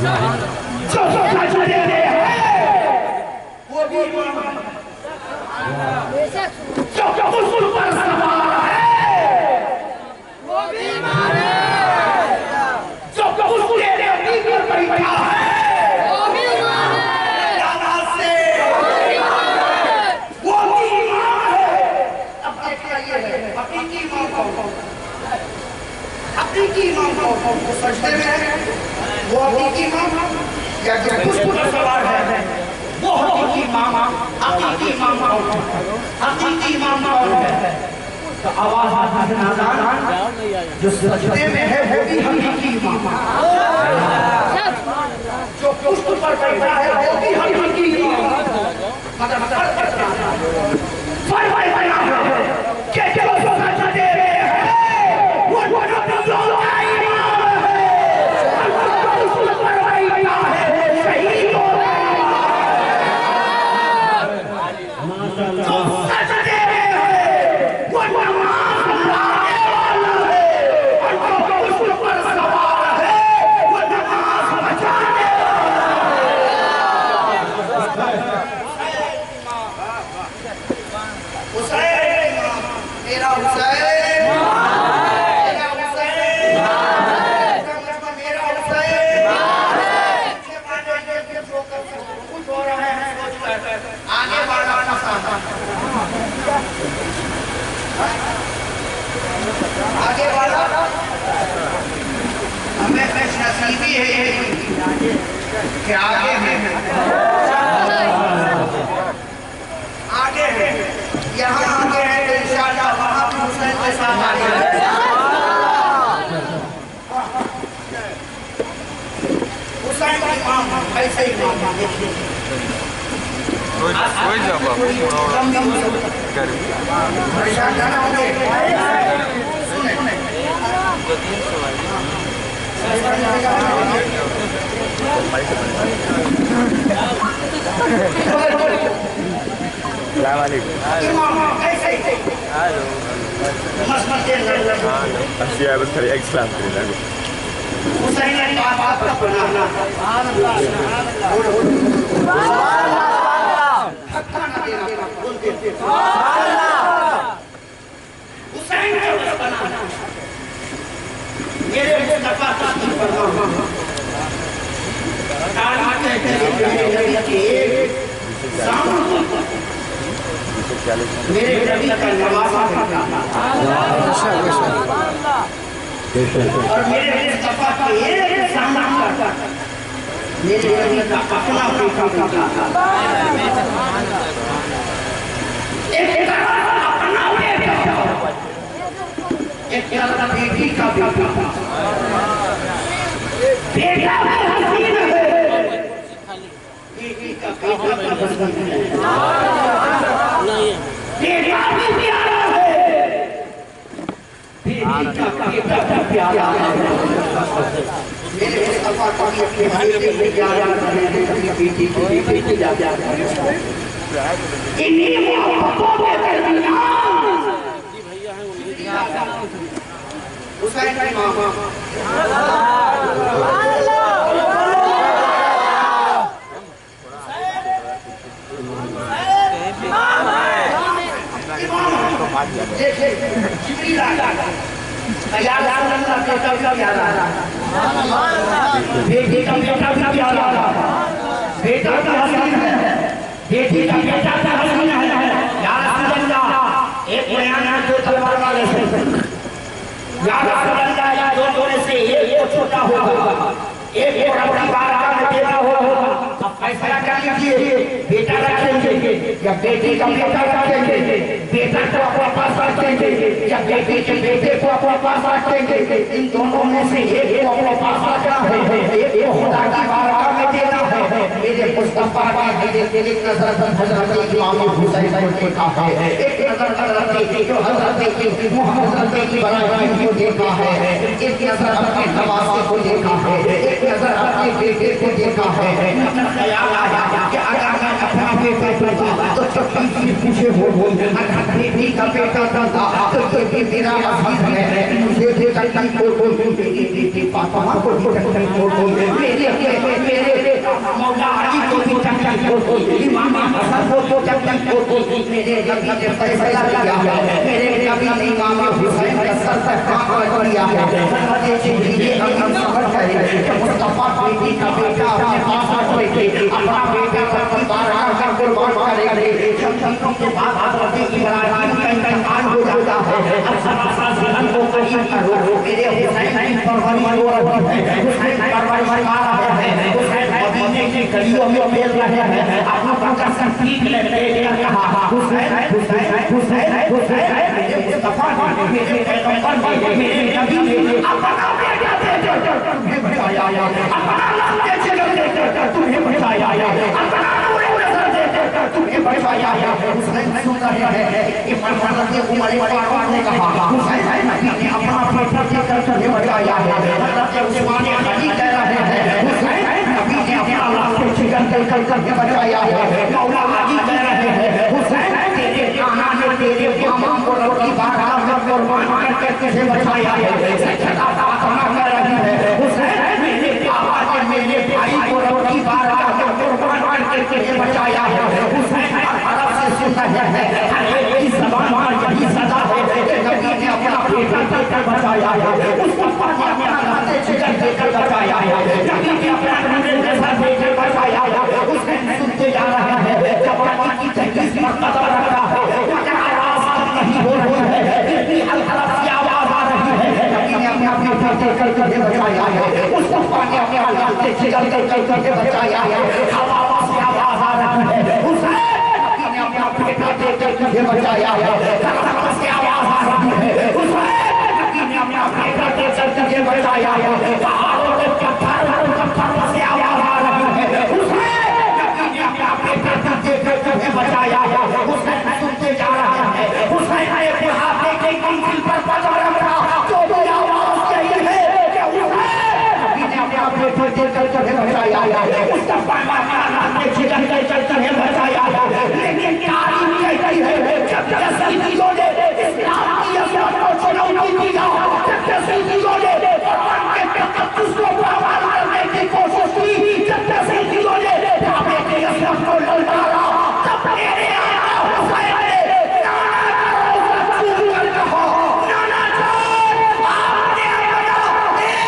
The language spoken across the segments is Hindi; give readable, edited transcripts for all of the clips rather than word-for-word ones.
जो सच देते हैं वो भी जो उसूल पर सवार है वो भी मारे, जो उसूल पर बैठा है वो भी मारे, दादा से वो भी मारे। अब देखिए हकीकी माँ को, हकीकी माँ को सजदे में वो हकीकी माँ या जो उसूल पर सवार है वो हकीकी माँ, हकीकी माँ, हकीकी माँ है। तो आवाज आता है नादान जो सजदे में है वो भी हकीकी माँ, जो उसूल पर बैठा है वो भी हकीकी माँ। मतलब आगे वाला हमें नसीबी है कि आगे है, आगे है, यहाँ आगे है तो इंशाअल्लाह वहाँ भी हुसैन के साथ आगे है। हुसैन की माँ ऐसे ही माँ देखिए कोई जवाब परेशान जाना होंगे। मेरे मुस्तफा की फरमान मेरे नबी का नवासा और मेरे मुस्तफा के एक सामना मेरे नबी का अपना बेटा एक बेटी का बेटा, बेटा हसीन है, बेटी का बेटा पसंद है, बेटा भी प्यारा है, बेटी का बेटा प्यारा है। मेरे मुस्तफा को अपने बेटे को प्यारा करने अपनी बेटी को बेटी प्यारा है। इन्हीं मोहब्बतों के दरमियान हुसैन की माँ बेटी का बेटा भी प्यारा, बेटा का हसीन है, बेटी का बेटा का हसीन है। या रसूल अल्लाह एक बयान है जो तलवार वाले से या रसूल अल्लाह दोनों में से एक को छोटा होगा, एक को अपनी बारगाह में देना होगा। अब फैसला कर लीजिए, बेटा रखेंगे या बेटी का बेटा रखेंगे, बेटा को अपने पास रखेंगे या बेटी के बेटे को अपने पास रखेंगे। इन दोनों में से एक को अपने पास रखना है, एक को खुदा की बारगाह में देना है। मेरे मुस्तफा का एक नजर हजरत इमाम हुसैन को देखा है, एक नजर हजरत जो हजरत मोहम्मद की बनाई को देखा है, एक नजर अपने नवासे को देखा है, एक नजर अपने बेटे को देखा है। ख्याल आया कि अगर मैं अपना बेटा तो पीछे हो बेटी का बेटा था तो ये मेरा अजीज है मुझे बेटा को पापा को मेरे मौला अली को भी इमाम हसन को मेरे नबी ने फैसला किया है मेरे नबी ने इमाम हुसैन का सर पर कांध किया है ये हम समझ गए कि मुस्तफा बेटी का बेटा अपने पास रखे अपना बेटा पर बारह का कुर्बान करेंगे शमशम के बाद हज़रत इब्राहिम का इंतकाल हो जाता है अब सलासा को करीब करो मेरे हुसैन की परवरिश हो रही है हुसैन परवरिश पा रहा है हुसैन मदीने की गलियों में खेल रहे हैं अपना बच्चा संगीत लेके कहा हुसैन हुसैन हुसैन हुसैन मुस्तफा मेरे पैगंबर मेरे नबी अपना बेटा दे तुम्हें बचाया अपना लाल दे तुम्हें बचाया अपना नूर नजर दे तुम्हें बचाया हुसैन सुन रहे हैं कि हज़रत उमर फारूक ने कहा हुसैन ने अपना बेटा देकर तुम्हें बचाया हज़रत उस्मान गनी कह रहे हैं हुसैन नबी ने अपना लाल से जिगर देकर तुम्हें बचाया मौला अली कह रहे हैं हुसैन तेरे काना ने तेरे मामा को रोटी बारह में कुर्बान करके तुझे बचाया सच्चा बात कह रही है हुसैन मेरे पापा ने मेरे भाई को रोटी बारह में कुर्बान करके तुझे बचाया हुसैन अरब से सुन रहे हैं हर एक की ज़बान पर यही सदा है कि नबी ने अपना बेटा देकर बचाया उसको अपना लाते जिगर देकर बचाया नबी ने अपना नूर नज़र देकर बचाया हुसैन सुनते जा रहे हैं जब नबी की तहकीक पर कदम रख रहा है क्या आवाज़ नहीं हो रही है इतनी हल्का सी आवाज़ आ रही है नबी ने अपना बेटा देकर तुझे बचाया उसको पानी अपने लाते जिगर देकर तुझे बचाया हवा से आवाज़ आ रही है हुसैन नबी ने अपना बेटा देकर तुझे बचाया से आवाज़ आ रही है हुसैन नबी ने अपना बेटा देकर तुझे बचाया पहाड़ों के पत्थर से आवाज़ आ रही है हुसैन नबी ने अपना बेटा देकर तुझे बचाया हुसैन सुनते जा रहा है हुसैन ने बुढ़ापे की मंजिल पर कदम रखा तो आवाज़ यही है कि हुसैन नबी ने अपना बेटा देकर तुझे बचाया उसका पाना लाते जिगर देकर तुझे बचाया लेकिन तारीफ कहती है जब यज़ीदियों ने इस्लाम की अज़मत को चुनौती दी जब यज़ीदियों ने कुरान के तक़द्दुस को बर्बाद करने की कोशिश की जब यज़ीदियों ने काबे की अज़मत को ललकारा तब मेरे आका हुसैन ने नाना कहा नाना जान आपने अपना एक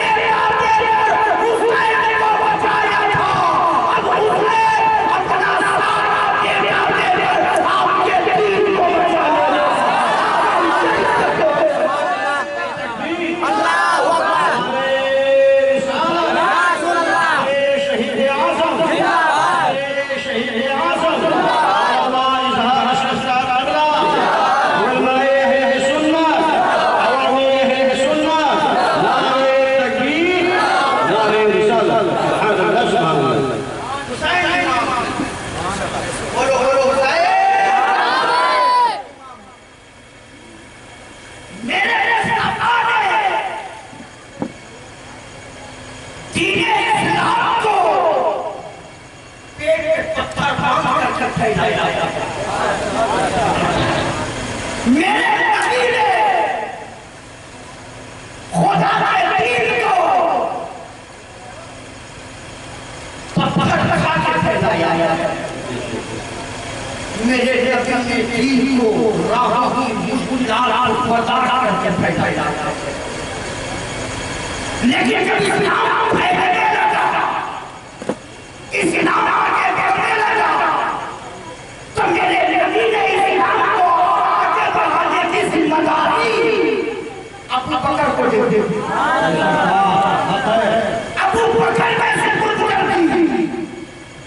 बेटा देकर हुसैन को बचाया था अब हुसैन अपना सारा बेटा देकर आपके दीन को बचाया अल्लाहू अकबर शहीद आज़म शहीद आज़म मेरे नबी ने खुदा के दीन को पत्थर खा के फैलाया मेरे नबी ने दीन को राहों की मुश्किलात बर्दाश्त करके फैलाया लेकिन जब इस्लाम फैलने लगा इस्लाम आगे बढ़ने लगा तो मेरे नबी ने इस्लाम को आगे बढ़ाने की जिम्मेदारी अबू बकर को दे दी अबू बकर में से कुछ कर दी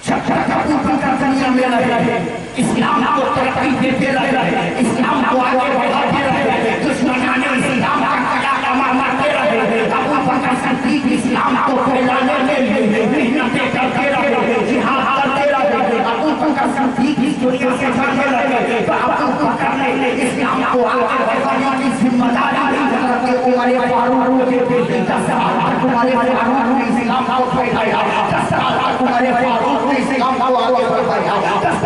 जब तक अबू बकर दुनिया में रहे इस्लाम को तरक्की देते रहे इस्लाम को आगे बढ़ाते रहे दुश्मनाने इस्लाम का कड़ा मारते रहे अबू बकर सिद्दीक़ इस्लाम को फैलाने के लिए मेहनतें करते रहे जिहाद करते रहे अबू बकर सिद्दीक़ इस दुनिया से जाने लगे तो अबू बकर ने इस्लाम को आगे बढ़ाने की जिम्मेदारी हज़रत उमर फारूक के बेटे का तुम्हारे फारूक ने इस्लाम को फैलाया, 10 साल तक तुम्हारे फारूक ने इस्लाम को आगे बढ़ाया, 10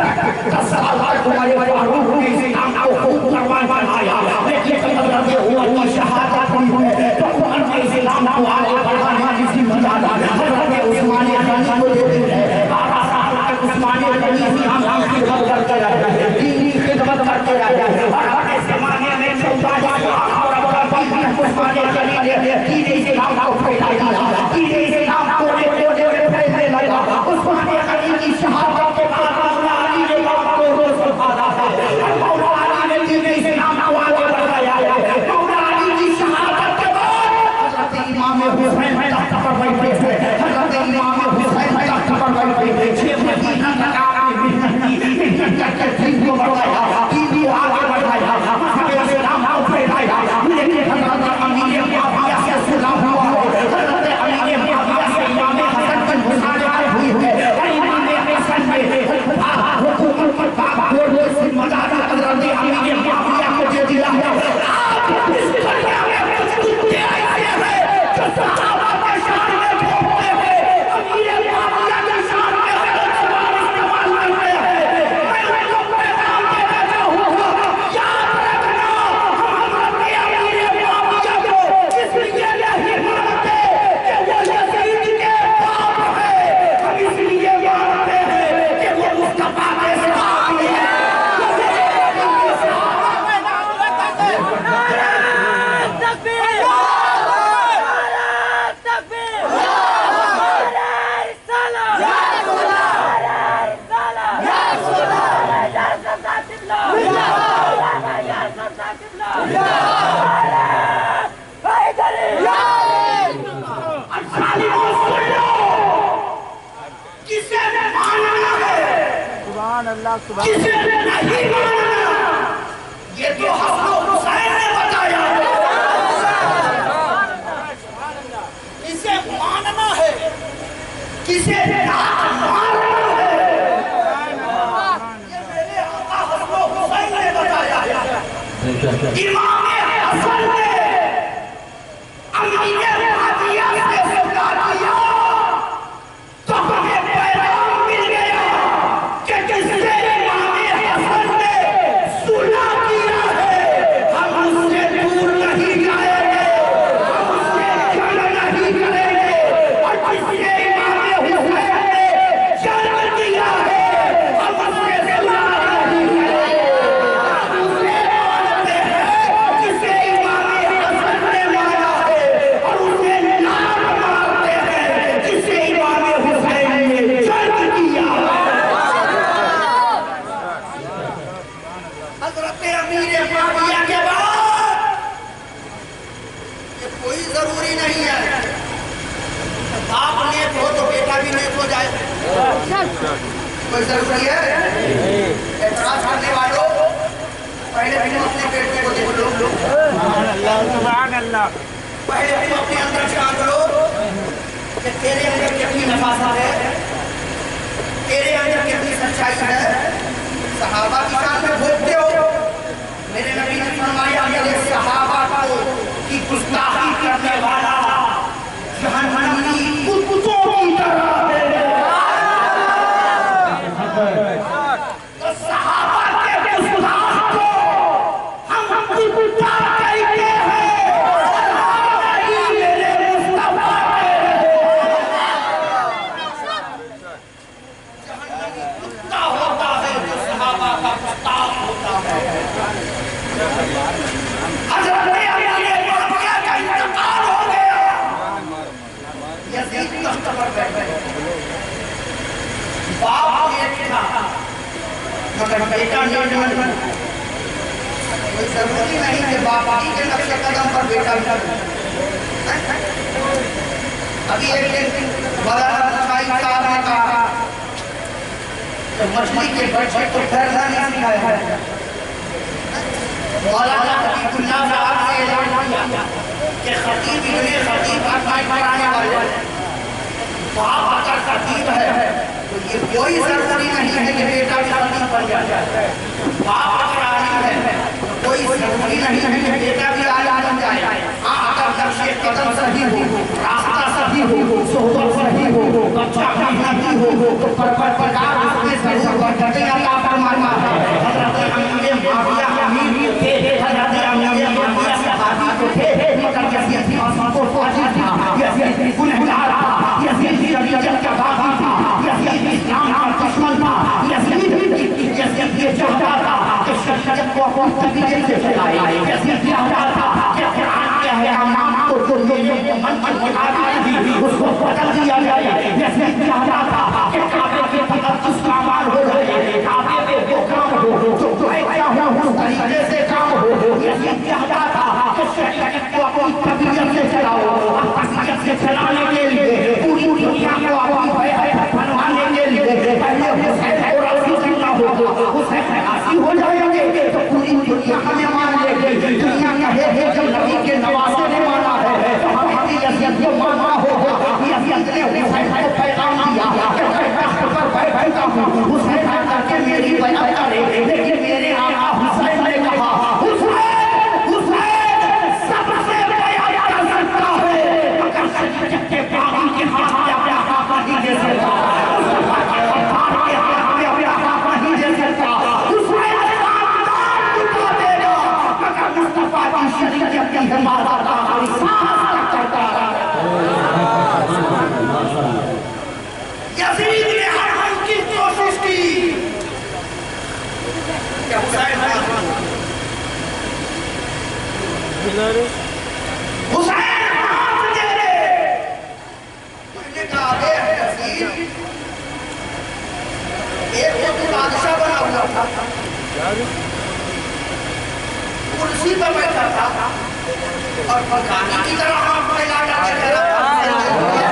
साल तक तुम्हारे फारूक ने इस्लाम को खूब कुर्बान बनाया, लेकिन जब ये हुआ कि शहादत हुई है तो उमर ने इस्लाम को आगे बढ़ाने की जिम्मेदारी हज़रत उस्मान गनी को दे दी है। 12 साल तक उस्मान गनी इस्लाम की खिदमत करते रहे, दीनी खिदमत करते रहे और हर ज़माने में उस्मान गनी ने दीन इस्लाम को फैलाया, दीन इस्लाम को कोने-कोने में फैलने लगा। उस्मान गनी की शहादत के बाद मौला अली ने आपको रोज़ सौंपा है, मौला अली ने दीन इस्लाम को आगे बढ़ाया है। मौला अली की शहादत के बाद हज़रत इमाम हुसैन तख्त पर बैठे हैं, हज़रत इमाम हुसैन तख्त पर बैठे हैं। ये मदीना तक आपने मेहनत करके दीन को बढ़ाया, दीन को आगे बढ़ाया, हमें इस्लाम को फैलाया। लेकिन हज़रत अमीर मुआविया से सुलह हुआ है, हज़रत अमीर मुआविया से इमाम हसन की मुसालहत हुई है। इमाम हसन ने हुकूमत पर बागडोर में जिम्मेदारी हज़रत अमीर मुआविया को दे दिया है। आप इस दुनिया में कुछ कुत्ते ऐसे हैं जो सहाबा के शान में ठोकते हैं, अमीर मुआविया के शान में इस्तेमाल करते हैं। मैं लोग पैगाम देना चाहूँगा, याद रखना हम अपने अमीर मुआविया को इसलिए नहीं मानते कि वो यजीद के बाप है, हम इसलिए मानते हैं कि वो मुस्तफा के सहाबी है। किसे मानना है, किसे नहीं मानना, ये तो हसन हुसैन ने बताया। किसे मानना है, किसे ना मानना है, ये मेरे आका हसन हुसैन ने बताया। इमाम हसन ने अमीर मुआविया से सौदा किया तो हमें पैगाम मिल गया कि जिससे इमाम हसन ने सुलह किया है हम उससे दूर नहीं जाएंगे, हम उससे जंग नहीं करेंगे, और जिससे इमाम हुसैन ने जंग किया है हम उससे सुलह नहीं करेंगे। हम उसे मानते हैं जिसे इमाम हसन ने माना है और उसे लात मारते हैं जिसे इमाम हुसैन ने जंग किया। हज़रत अमीर मुआविया के बाद ये कोई जरूरी नहीं है बाप नेक हो तो बेटा भी नेक हो जाए, कोई जरूरी है? एतराज करने वालों पहले तुम अपने बेटे को देख लो, पहले तुम अपने अंदर झांक लो कि तेरे अंदर कितनी नफासत है, तेरे अंदर कितनी सच्चाई है। सहाबा की शान में भोगते हो, मेरे नबी ने फरमाया मेरे सहाबा को कि गुस्ताखी करने वाला जहन्नमी कुत्तों की तरह है। तो सहाबा के गुस्ताख को हम कुत्ता कहते हैं, नहीं मेरे मुस्तफा जहन्नमी कुत्ता होता है जो सहाबा का गुस्ताख होता है। हज़रत अमीर मुआविया का इंतकाल हो गया, यजीद तख्त पर बैठे, बाप एक था मगर बेटा नहीं। कोई जरूरी नहीं कि बाप ही के नक्शे कदम पर बेटा भी। अभी एक बड़ा साहब ने कहा तो मछली के बच्चे को तैरना नहीं सिखाया है। मौलाना हबीबुल्लाह साहब ने ऐलान किया कि खतीब इतने खतीब कराने वाले बाप अगर खतीब है तो ये कोई जरूरी नहीं है कि बेटा भी खतीब बन जाए। बाप अगर आलिम है तो कोई जरूरी नहीं है कि बेटा भी आलिम बन जाए। हाँ, अगर नक्शे कदम सही हो, रास्ता हो, सोहबत सही हो, बच्चा नहीं हो, तो परकार उसके सर पर करते अल्लाह फरमाता है। हज़रत अमीर माविया अमीर थे, हज़रत अमीर माविया सहाबी को थे, मगर यज़ीद आसमान को फाजिल था, यज़ीद गुनहगार था, यज़ीद शरीयत का बागी था, यज़ीद इस्लाम का दुश्मन था, यज़ीद ये चाहता था कि शरीयत को अपनी तरीके से चलाए, यज़ीद चाहता था कि कुरान क्या है नाम को मेरे मन की मुताबिक ही उसको बदल दिया जाए, यज़ीद चाहता था कि काबे के तक़द्दुस का अमाल हो जाए, काबे पे वो काम हो जो मैं चाहूं उस तरीके से काम हो, यज़ीद चाहता था कि शरीयत को अपनी तरीके से चलाओ, तरीके से चलाने के लिए पूरी दुनिया को अपनी बनवाने के लिए पहले हुसैन को राज़ी करना होगा, हुसैन राज़ी हो जाएंगे तो पूरी दुनिया हमें मान लेगी, दुनिया कहे जब नबी के नवासे ने माना है तो हमारी यज़ीद को मानना होगा। यज़ीद ने हुसैन को पैगाम दिया कि मैं तख्त पर बैठा हूँ, हुसैन आकर के मेरी बयान करे, लेकिन मेरे आका हुसैन ने कहा हुसैन सबसे बयान कर सकता है मगर शरीयत के बागी के हाथ में अपना आका नहीं दे सकता, यज़ीद ने हर मुमकिन कोशिश की कि हुसैन हाथ दे दे, मैंने कहा यज़ीद एक बादशाह बना हुआ था, कुर्सी पर बैठा था और पकाने की तरह हाथ फैला डाला